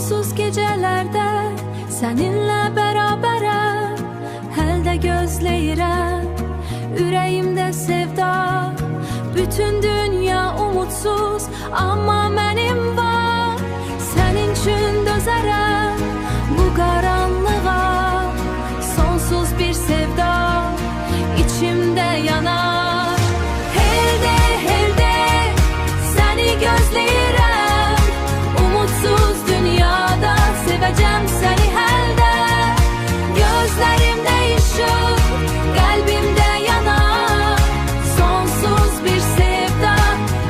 sonsuz gecelerde seninle beraberəm, həldə gözləyirəm, ürəyimdə sevda. Bütün dünya umutsuz, amma mənim var. Sənin üçün dözərəm bu qaranlığa, sonsuz bir sevda içimdə yanar. Heldə, heldə səni gözləyirəm, umutsuz dünyada sevəcəm səni həldə. Gözlərimdə işıq, qəlbimdə yanar, sonsuz bir sevda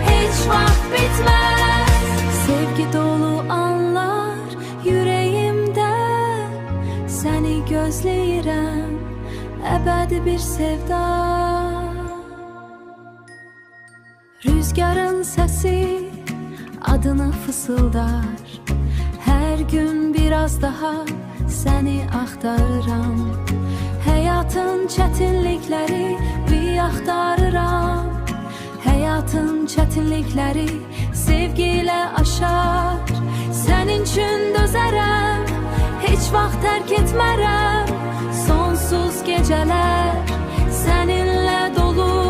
heç vaxt bitməz. Sevgi dolu anlar yüreğimdə, səni gözləyirəm, əbədi bir sevda. Rüzgarın səsi adını fısıldar, hər gün biraz daha səni axtarıram. Həyatın çətinlikləri bir axtarıram, həyatın çətinlikləri sevgi ilə aşar. Sənin üçün dözərəm, heç vaxt tərk etmərəm, sonsuz gecələr səninlə dolu.